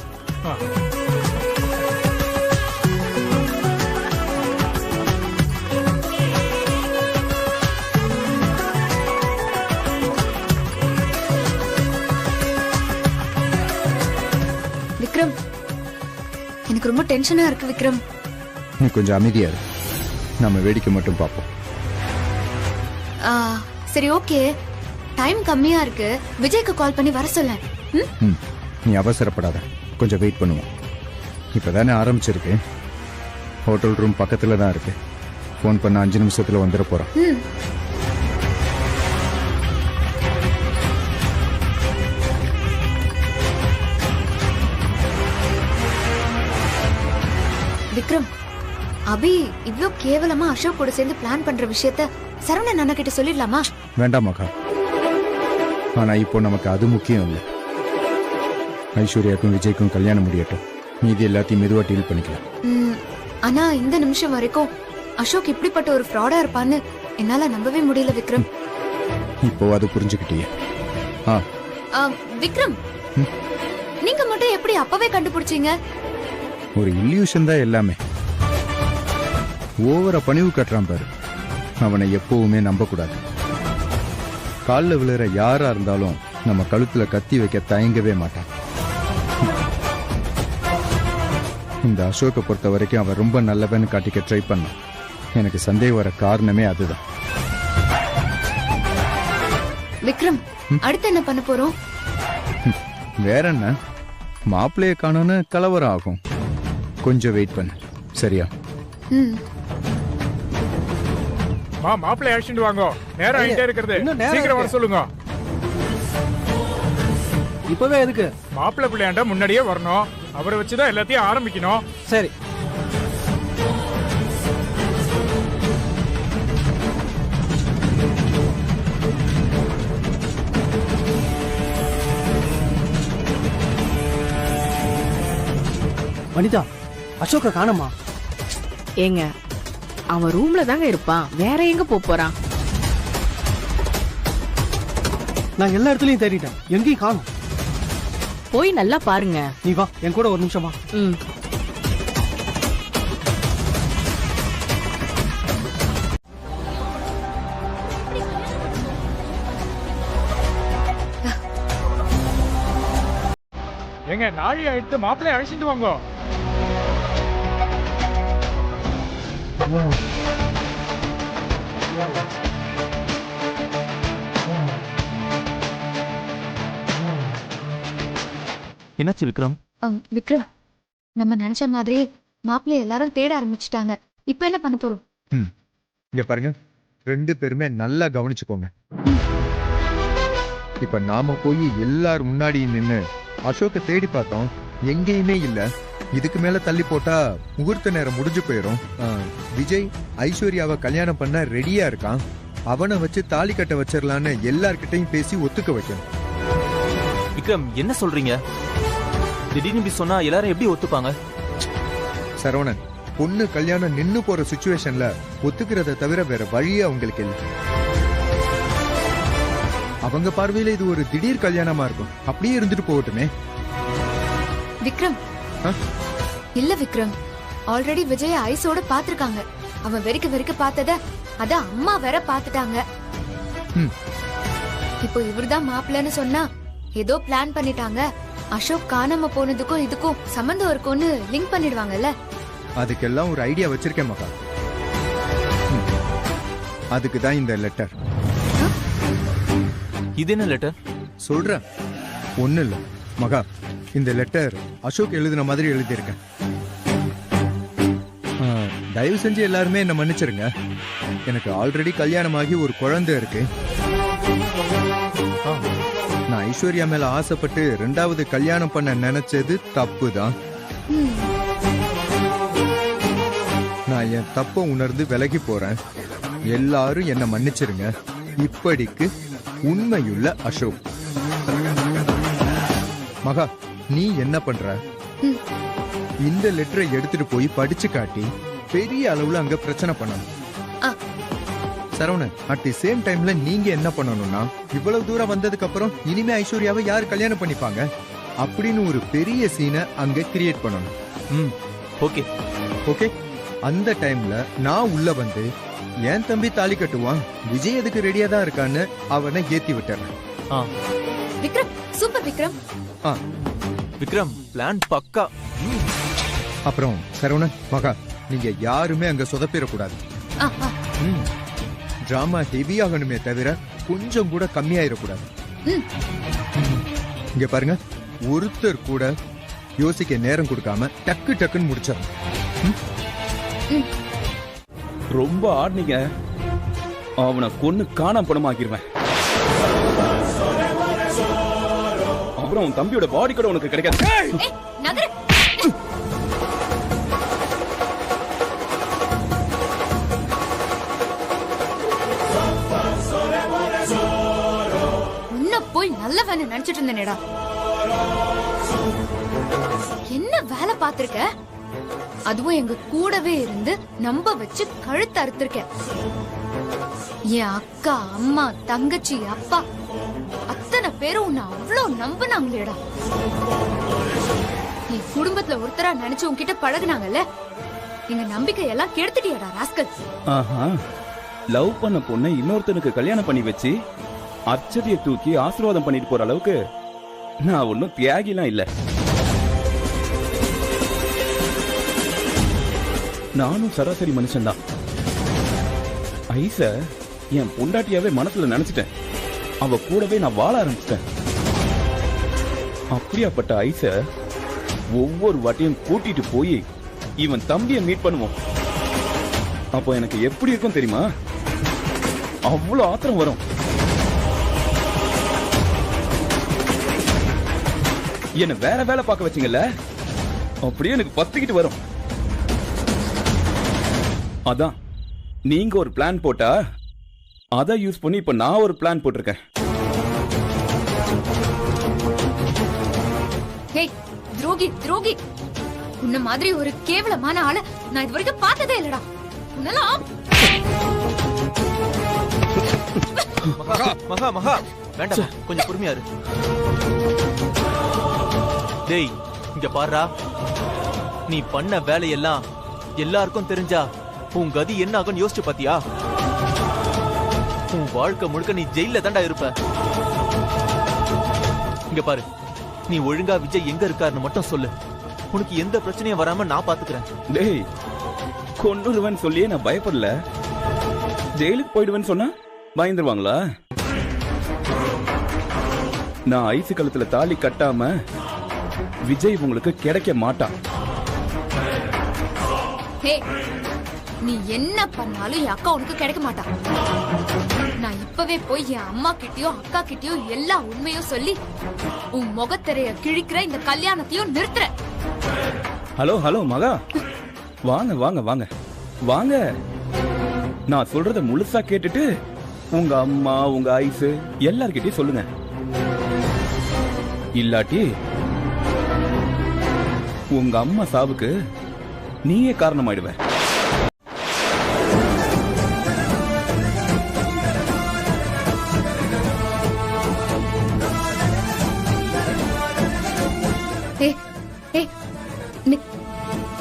விக்ரம், எனக்கு ரொம்ப டென்ஷனா இருக்கு. விக்ரம், நீ கொஞ்சம் அமைதியா இரு. நம்ம வேடிக்கை மட்டும் பார்ப்போம். சரி, ஓகே. டைம் கம்மியா இருக்கு. விஜய்க்கு கால் பண்ணி வர சொல்ல. நீ அவசரப்படாத, கொஞ்சம் வெயிட் பண்ணுவோம். இப்பதானே ஆரம்பிச்சிருக்கு. ஹோட்டல் ரூம் பக்கத்துல தான் இருக்கு. ஃபோன் பண்ண 5 நிமிஷத்துல வந்துட போறோம். விக்ரம், அபி இவ்ளோ கேவலமா அசோக் கூட சேர்ந்து பிளான் பண்ற விஷயத்த சரவணன் அண்ணா கிட்ட சொல்லிடலாமா? வேண்டாம் மகா. ஆனா இப்போ நமக்கு அது முக்கியம் இல்லை. ஐஸ்வர்யாக்கும் விஜய்க்கும் கல்யாணம் முடியட்டும். மீதி எல்லாத்தையும் மெதுவா டீல் பண்ணிக்கலாம். ஆனா இந்த நிமிஷம் வரைக்கும் அசோக் இப்படிப்பட்ட ஒரு ஃப்ராடா இருப்பான்னு என்னால நம்பவே முடியல விக்ரம். இப்போ அது புரிஞ்சுக்கிட்டியே. விக்ரம், நீங்க மட்டும் எப்படி அப்பவே கண்டுபிடிச்சீங்க? ஒரு இல்யூஷன் தான் எல்லாமே. ஓவரா பணிவு கட்டுறான் பாரு, அவனை எப்பவுமே நம்ப கூடாது. காலில் விழுற யாரா இருந்தாலும் நம்ம கழுத்துல கத்தி வைக்க தயங்கவே மாட்டான். இந்த அசோக்கை பொறுத்த வரைக்கும் அவன் ரொம்ப நல்லவன்னு காட்டிக்க ட்ரை பண்ணான். எனக்கு சந்தேகம் வர காரணமே அதுதான். விக்ரம், அடுத்து என்ன பண்ண போறோம்? வேற என்ன, மாப்பிள்ளைய காணோன்னு கலவரம் ஆகும். கொஞ்சம் வெயிட் பண்ணு, சரியா? மாப்பிள்ளை அழைச்சிட்டு வாங்க. நேரம் ஆயிட்டே இருக்கிறது. சீக்கிரம் வர சொல்லுங்க. இப்பவே எதுக்கு? மாப்பிள்ளை பிள்ளையாண்ட முன்னாடியே வரணும். அவரை வச்சுதான் எல்லாத்தையும் ஆரம்பிக்கணும். சரி. வனிதா, அசோக்க காணோமா? ஏங்க, அவன் ரூம்ல தாங்க இருப்பான். வேற எங்க போறான்? நான் எல்லா இடத்துலயும் தேடிட்டேன், எங்கேயும் காணோம். போய் நல்லா பாருங்க. நீ வா, என் கூட ஒரு நிமிஷம் வா. எங்க நாழி ஆயிட்டு மாப்பிள்ளை அழைச்சிட்டு வாங்க. என்னாச்சு விக்ரம்? விக்ரம், நம்ம நினைச்ச மாதிரி மாப்பிள்ளை எல்லாரும் தேட ஆரம்பிச்சுட்டாங்க. இப்ப என்ன பண்ண போறோம்? இங்க பாருங்க, 2 பேருமே நல்லா கவனிச்சுக்கோங்க. இப்ப நாம போய் எல்லாரும் முன்னாடி நின்னு அசோக்க தேடி பார்த்தோம், எங்கேயுமே இல்ல. இதுக்கு மேல தள்ளி போட்டா முகூர்த்த நேரம் முடிஞ்சு போயிடும். விஜய் ஐஸ்வர்யாவை கல்யாணம் பண்ண ரெடியா இருக்கான். அவனை வச்சு தாலி கட்ட வச்சிடலான்னு எல்லார்கிட்டையும் பேசி ஒத்துக்க வைக்கணும். விக்ரம் என்ன சொல்றீங்க? திடீர்னு இப்படி சொன்னா எல்லாரும் எப்படி ஒத்துப்பாங்க? சரவணன், பொண்ணு கல்யாணம் நின்னு போற சிச்சுவேஷன்ல ஒத்துக்கிறத தவிர வேற வழியே அவங்களுக்கு இல்லை. அவங்க பார்வையில இது ஒரு திடீர் கல்யாணமா இருக்கும். அப்படியே இருந்துட்டு போகட்டுமே. விக்ரம் இல்ல விக்ரம், ஆல்ரெடி விஜய ஐஸோட பாத்திருக்காங்க. அவன் வெறிக்க பார்த்தத அத அம்மா வேற பாத்துட்டாங்க. இப்போ இவர்தான் மாப்பிள்ளன்னு சொன்னா ஏதோ பிளான் பண்ணிட்டாங்க. அசோக் காணாம போனதுக்கும் இதுக்கும் சம்பந்தம் இருக்கும்னு லிங்க் பண்ணிடுவாங்கல்ல. அதுக்கெல்லாம் ஒரு ஐடியா வச்சிருக்கேன் மகா. அதுக்கு தான் இந்த லெட்டர். இது என்ன லெட்டர்? சொல்றேன். ஒண்ணு இல்ல மகா, இந்த லெட்டர் அசோக் எழுதின மாதிரி எழுதியிருக்கேன். தயவு செஞ்சு எல்லாருமே என்ன மன்னிச்சிருங்க. எனக்கு ஆல்ரெடி கல்யாணமாகி ஒரு குழந்தை இருக்கு. நான் ஐஸ்வர்யா மேல ஆசைப்பட்டு 2வது கல்யாணம் பண்ண நினைச்சது தப்பு தான். நான் என் தப்ப உணர்ந்து விலகி போறேன். எல்லாரும் என்ன மன்னிச்சிருங்க. இப்படிக்கு உண்மையுள்ள அசோக். மகா, நீ என்ன பண்ற? இந்த லெட்டரை எடுத்துட்டு போய் படிச்சு காட்டி பெரிய அளவுல அங்க பிரச்சனை பண்ணணும். சரவணன், அட் தி சேம் டைம்ல நீங்க என்ன பண்ணணும்னா, இவ்வளவு தூரம் வந்ததுக்கு அப்புறம் இனிமே ஐஸ்வர்யாவை யார் கல்யாணம் பண்ணிப்பாங்க அப்படின்னு ஒரு பெரிய சீனை அங்க கிரியேட் பண்ணணும். Okay okay. அந்த டைம்ல நான் உள்ள வந்து என் தம்பி தாலி கட்டுவான், விஜய் எதுக்கு ரெடியா தான் இருக்கான்னு அவனை ஏத்தி விட்டுறேன். விக்ரம், சூப்பர் விக்ரம். விக்ரம், பிளான் பக்கா. அப்புறம் சரவணன், மகா, நீங்க யாருமே அங்க சொதப்பிடக்கூடாது. டிராமா ஹெவி ஆகணுமே தவிர கொஞ்சம் கூட கம்மியாயிடக்கூடாது. இங்க பாருங்க, ஒருத்தர் கூட யோசிக்க நேரம் கொடுக்காம டக்கு டக்குன்னு முடிச்சிடணும். ரொம்ப ஆடுனீங்க. அவனை கொன்னு காணாம பணமாக்கிடுவேன். அப்புறம் உன் தம்பியோட பாடி கூட உனக்கு கிடைக்காது. போய் நல்லவன்னு நினைச்சிட்டு இருந்தேனேடா. என்ன வேலை பார்த்திருக்க? அதுவும் எங்க கூடவே இருந்து நம்ப வச்சு கழுத்து அறுத்திருக்க. என் அக்கா, அம்மா, தங்கச்சி, அப்பா அத்தனை பேரும் உன்னை அவ்வளவு நம்பினாங்களேடா. நீ குடும்பத்துல ஒருத்தரா நினைச்சு உன்கிட்ட பழகுனாங்கல்ல, எங்க நம்பிக்கை எல்லாம் கெடுத்துட்டியாடா ராஸ்கல். லவ் பண்ண பொண்ணை இன்னொருத்தனுக்கு கல்யாணம் பண்ணி வச்சு அச்சதியை தூக்கி ஆசீர்வாதம் பண்ணிட்டு போற அளவுக்கு நான் ஒன்னும் தியாகிலாம் இல்ல. நானும் சராசரி மனுஷன்தான். ஐச என் பொண்டாட்டியாவே மனசுல நினைச்சிட்டேன். அவ கூடவே நான் வாழ ஆரம்பிச்சிட்டேன். அப்படியாப்பட்ட ஐச ஒவ்வொரு வாட்டியும் கூட்டிட்டு போய் இவன் தம்பிய மீட் பண்ணுவோம். அப்போ எனக்கு எப்படி இருக்கும் தெரியுமா? அவ்வளவு ஆத்திரம் வரும். என்ன வேற வேலை பார்க்க வச்சீங்கல்ல, அப்படியே எனக்கு பத்திக்கிட்டு வரும். அதான் நீங்க ஒரு பிளான் போட்டா அதை யூஸ் பண்ணி இப்ப நான் ஒரு பிளான் போட்டிருக்கேன். துரோகி துரோகி, உன்ன மாதிரி ஒரு கேவலமான ஆளை நான் இது வரைக்கும் பார்த்ததே இல்லடா. மகா மகா மகா, வேண்டாம், கொஞ்சம் பொறுமையா இரு. டேய், இங்க பாருடா, நீ பண்ண வேலையெல்லாம் எல்லாருக்கும் தெரிஞ்சா உன் கதி என்ன ஆகும் யோசிச்சு பாத்தியா? உன் வாழ்க்கை முழுக்க நீ ஜெயில தாண்டா இருப்ப. இங்க பாரு, நீ ஒழுங்கா விஜய் எங்க இருக்காருன்னு மட்டும் சொல்லு. உனக்கு எந்த பிரச்சனையும் வராம நான் பாத்துக்கிறேன். டேய், கொன்னுருவன் சொல்லியே நான் பயப்படல. ஜெயிலுக்கு போயிடுவேன்னு சொன்னா பயந்துருவாங்களா? நான் ஐசு கழுத்துல தாலி கட்டாம விஜய் உங்களுக்கு கிடைக்க மாட்டான். நீ என்ன பண்ணாலும் என் அக்கா உனக்கு கிடைக்க மாட்டான். நான் இப்பவே போய் என் அம்மா கிட்டயோ அக்கா கிட்டயோ எல்லா உண்மையும் சொல்லி உன் முகத்திரைய கிழிக்கிற இந்த கல்யாணத்தையும் நிறுத்துறேன். ஹலோ ஹலோ மகா, வாங்க வாங்க வாங்க வாங்க. நான் சொல்றத முழுசா கேட்டுட்டு உங்க அம்மா உங்க ஐஸ் எல்லார்கிட்டயும் சொல்லுங்க. இல்லாட்டி உங்க அம்மா சாவுக்கு நீயே காரணமாயிடுவ.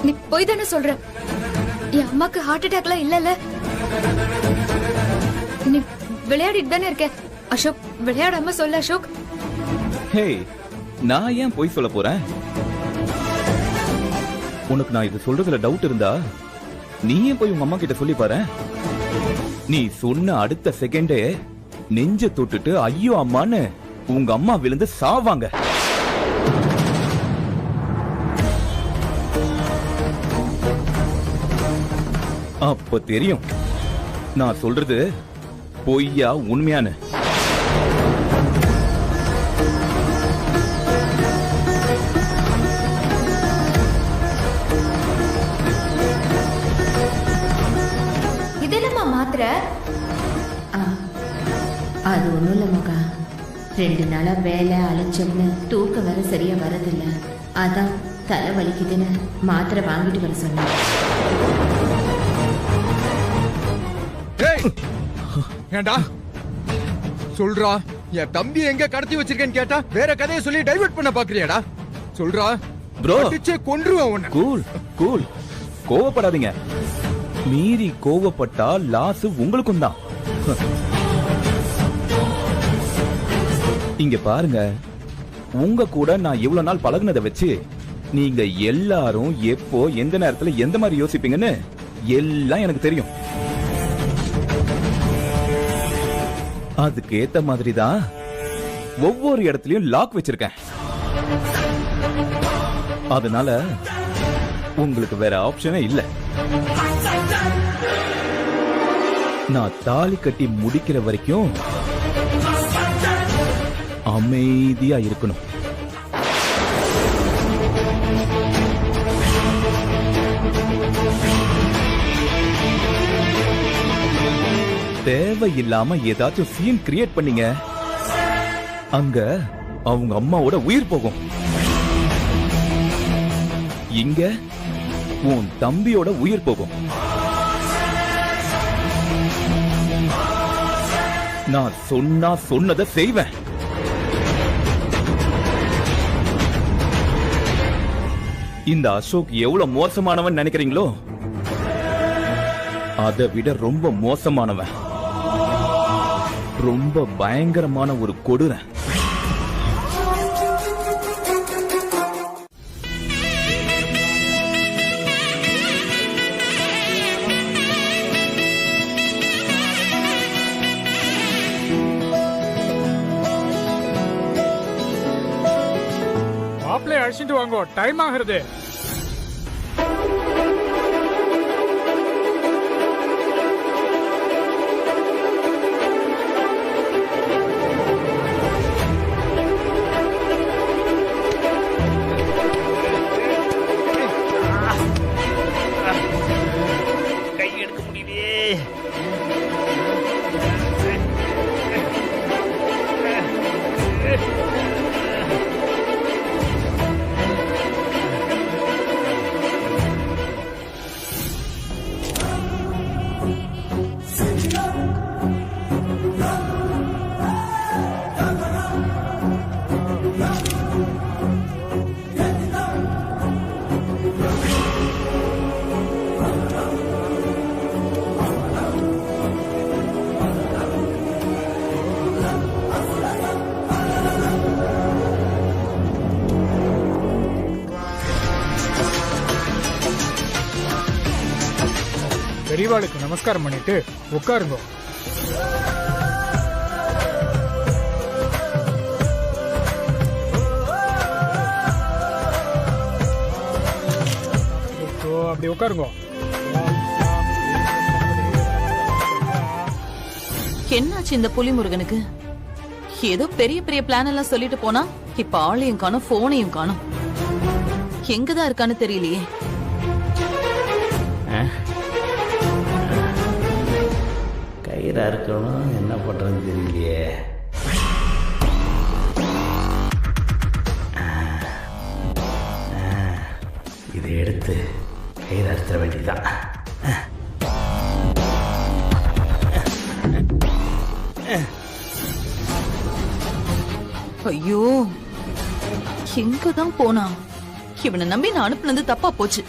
நீ போய் தானே சொல்ற? என் அம்மாக்கு ஹார்ட் அட்டாக்லாம் இல்லல்ல? நீ விளையாடிட்டு தானே இருக்க அசோக். விளையாடாம சொல்ல அசோக். ஹே, நான் ஏன் போய் சொல்ல போறேன்? உனக்கு நான் இது சொல்றதுல டவுட் இருந்தா நீயே போய் உங்க அம்மா கிட்ட சொல்லி பாரு. நீ சொன்ன அடுத்த செகண்டே நெஞ்ச தொட்டுட்டு ஐயோ அம்மான்னு உங்க அம்மா விழுந்து சாவாங்க. அப்ப தெரியும் நான் சொல்றது பொய்யா உண்மையானு. இதெல்லாம் மாத்திர அது ஒண்ணும் இல்ல மகா. 2 நாளா வேலை அலைச்சல்னு தூக்கம் வேற சரியா வரதில்ல. அதான் தலை வலிக்குதுன்னு மாத்திரை வாங்கிட்டு வர சொன்னேன். ஏண்டா சொல்றா, என் தம்பி எங்க கடத்தி வச்சிருக்கேன்னு கேட்டா வேற கதையை சொல்லி டைவர்ட் பண்ண பாக்குறியாடா? சொல்றா ப்ரோ, அடிச்சே கொன்றுவேன் உன்னை. கூல் கூல், கோவப்படாதீங்க. மீறி கோவப்பட்டா லாஸ் உங்களுக்கும் தான். இங்க பாருங்க, உங்க கூட நான் இவ்வளவு நாள் பழகுனதை வச்சு நீங்க எல்லாரும் எப்போ எந்த நேரத்துல எந்த மாதிரி யோசிப்பீங்கன்னு எல்லாம் எனக்கு தெரியும். அதுக்கு ஏத்த மாதிரி தான் ஒவ்வொரு இடத்துலயும் லாக் வச்சிருக்கேன். அதனால உங்களுக்கு வேற ஆப்ஷனே இல்ல. நான் தாலி கட்டி முடிக்கிற வரைக்கும் அமைதியா இருக்கணும். தேவையில்லாம ஏதாச்சும் சீன் கிரியேட் பண்ணீங்க, அங்க அவங்க அம்மாவோட உயிர் போகும். இங்க உன் தம்பியோட உயிர் போகும். நான் சொன்னதை செய்வேன். இந்த அசோக் எவ்வளவு மோசமானவன் நினைக்கிறீங்களோ அதை விட ரொம்ப மோசமானவன். ரொம்ப பயங்கரமான ஒரு கொடூர. மாப்பிள்ளை அழைச்சிட்டு வாங்கோ, டைம் ஆகிறது. கை எடுக்க முடியலையே. பெரியவாளுக்கு நமஸ்காரம் பண்ணிட்டு உட்காருங்க. அப்படி உட்காருங்க. என்னாச்சு இந்த புலிமுருகனுக்கு? ஏதோ பெரிய பெரிய பிளான் எல்லாம் சொல்லிட்டு போனா இப்ப ஆளையும் காணும், போனையும் காணும். எங்கதான் இருக்கான்னு தெரியலையே. கயிற கயிறு அறுக்கணும், என்ன பண்ணுறதுன்னு தெரியலையே. இதை எடுத்து கயிறு அறுத்துற வேண்டியதுதான். ஐயோ, எங்கதான் போனா? இவனை நம்பி நான் அனுப்புனது தப்பா போச்சு.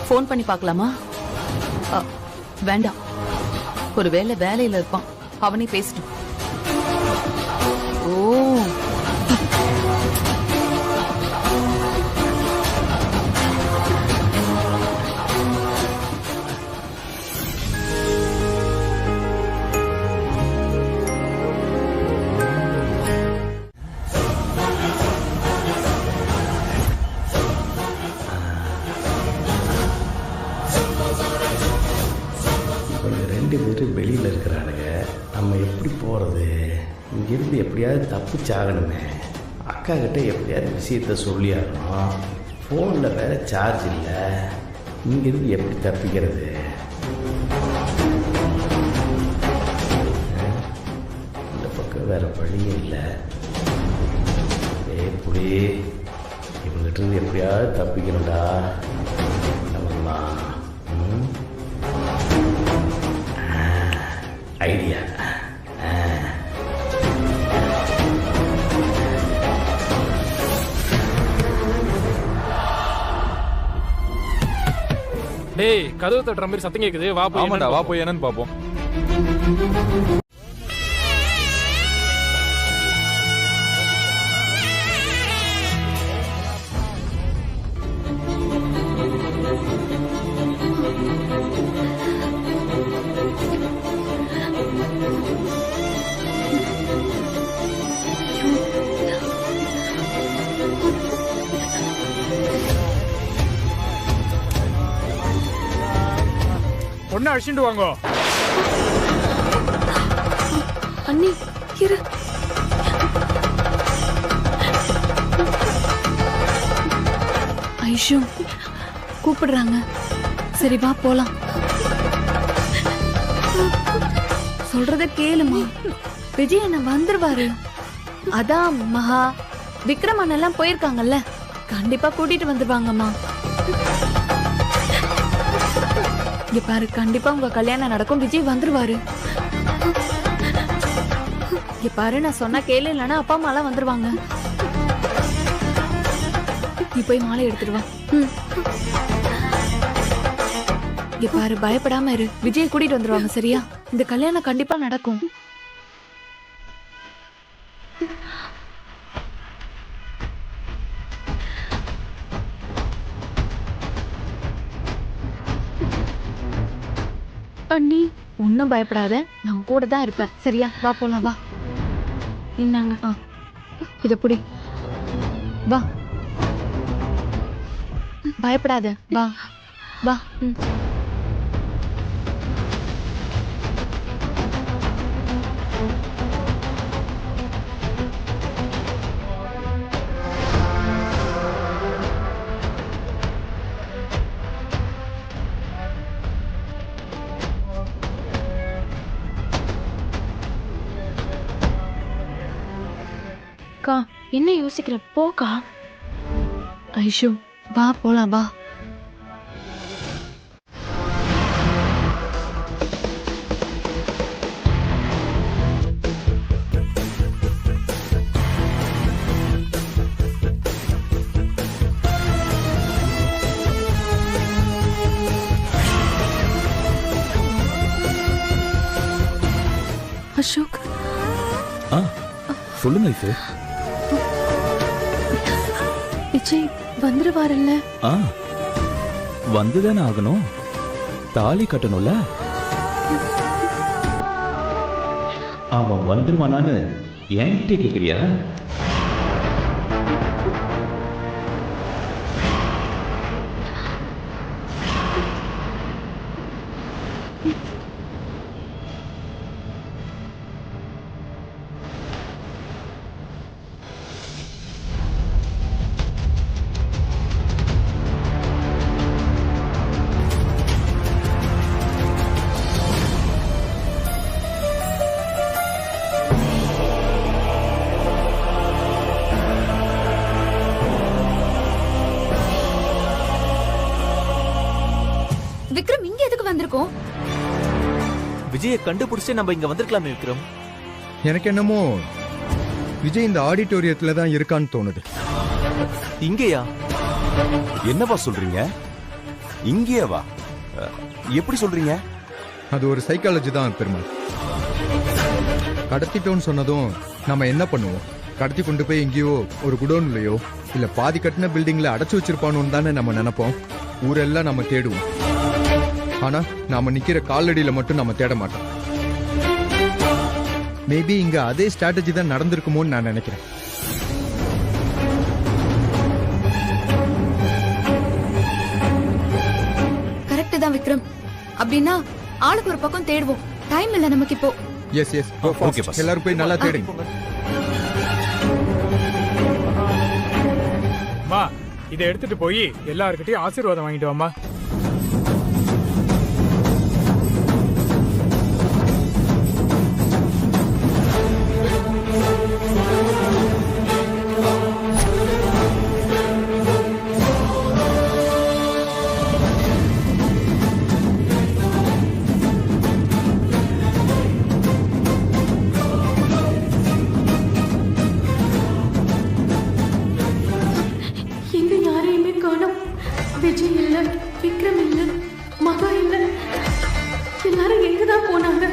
போன் பண்ணி பார்க்கலாமா? வேண்டாம், ஒருவேளை வேலையில இருப்பான், அவனே பேசிட்டு. ஓ, ரெண்டு பேரும் வெளியில் இருக்கிறானுங்க. நம்ம எப்படி போகிறது? இங்கிருந்து எப்படியாவது தப்பிச்சாகணுமே. அக்கா கிட்ட எப்படியாவது விஷயத்த சொல்லியாகணும். ஃபோனில் வேற சார்ஜ் இல்லை. இங்கிருந்து எப்படி தப்பிக்கிறது? இந்த பக்கம் வேற வழியே இல்லை. எப்படி இவங்ககிட்ட இருந்து எப்படியாவது தப்பிக்கணும்டா. நம்மலாம் ஐடியா. டேய், கதவு தட்டுற மாதிரி சத்தம் கேக்குது. வா போய். ஆமாடா, வா போய் என்னன்னு பாப்போம். ஒன்னு அழிச்சுட்டு வாங்க. அண்ணி இரு. ஐஷு கூப்பிடுறாங்க. சரி வா போலாம். சொல்றத கேளுமா. விஜய் என்ன வந்துருவாரு. அதான் மகா விக்ரம் அண்ணெல்லாம் போயிருக்காங்கல்ல, கண்டிப்பா கூட்டிட்டு வந்துருவாங்கம்மா. இங்க பாரு, கண்டிப்பா உங்க கல்யாணம் நடக்கும். விஜய் வந்துருவாரு. இங்க பாரு, நான் சொன்னா கேளு, இல்லைன்னா அப்பா அம்மா எல்லாம் வந்துருவாங்க. நீ போய் மாலை எடுத்துட்டு வா. இங்க பாரு, பயப்படாம இரு. விஜய் கூட்டிட்டு வந்துருவாங்க. சரியா? இந்த கல்யாணம் கண்டிப்பா நடக்கும். அண்ணி ஒன்னும் பயப்படாத, நான் கூட தான் இருப்பேன். சரியா? வா போலாம். வா. என்னங்க இத புடி. வா, பயப்படாத. வா வா. அக்கா, என்ன யோசிக்கிற? போக்கா. ஐஷு வா போலாம். வா. அசோக். சொல்லுங்க ஐசு. விஜய் வந்துருவாருல்ல? வந்துதானே ஆகணும். தாலி கட்டணும்ல. அவன் வந்துருவானான்னு என்கிட்ட கேக்குறியா? வந்திருக்கோம். விஜயை கண்டுபிடிச்சு நம்ம இங்க வந்திருக்கலாமே விக்ரம். எனக்கு என்னமோ விஜய் இந்த ஆடிட்டோரியத்துல தான் இருக்கான்னு தோணுது. இங்கேயா? என்னவா சொல்றீங்க? இங்கேயே வா. எப்படி சொல்றீங்க? அது ஒரு சைக்காலஜி தான் பெருமாள். கடத்திட்டோன்னு சொன்னதும் நம்ம என்ன பண்ணுவோம்? கடத்தி கொண்டு போய் எங்கேயோ ஒரு குடோன்லயோ இல்ல பாதி கட்டின பில்டிங்ல அடைச்சு வச்சிருப்பானோன்னு தானே நம்ம நினைப்போம். ஊரெல்லாம் நம்ம தேடுவோம். ஆனா நாம நிக்கிற காலடியில மட்டும் நம்ம தேட மாட்டோம். மேபி இங்க அதே ஸ்ட்ராட்டஜி தான் நடந்திருக்குமோன்னு நான் நினைக்கிறேன். கரெக்ட் தான் விக்ரம். அப்படின்னா ஆளுக்கு ஒரு பக்கம் தேடுவோம். டைம் இல்ல நமக்கு இப்போ. Yes yes okay boss. எல்லாரும் போய் நல்லா தேடுங்க. மா இதை எடுத்துட்டு போய் எல்லார்கிட்டயும் ஆசீர்வாதம் வாங்கிட்டு வாமா. எங்க யாரையுமே காணோம். விஜய் இல்ல, விக்ரம் இல்ல, மகா இல்ல. எல்லாரும் எங்கதான் போனாங்க?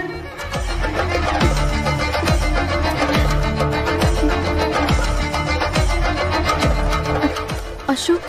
அசோக்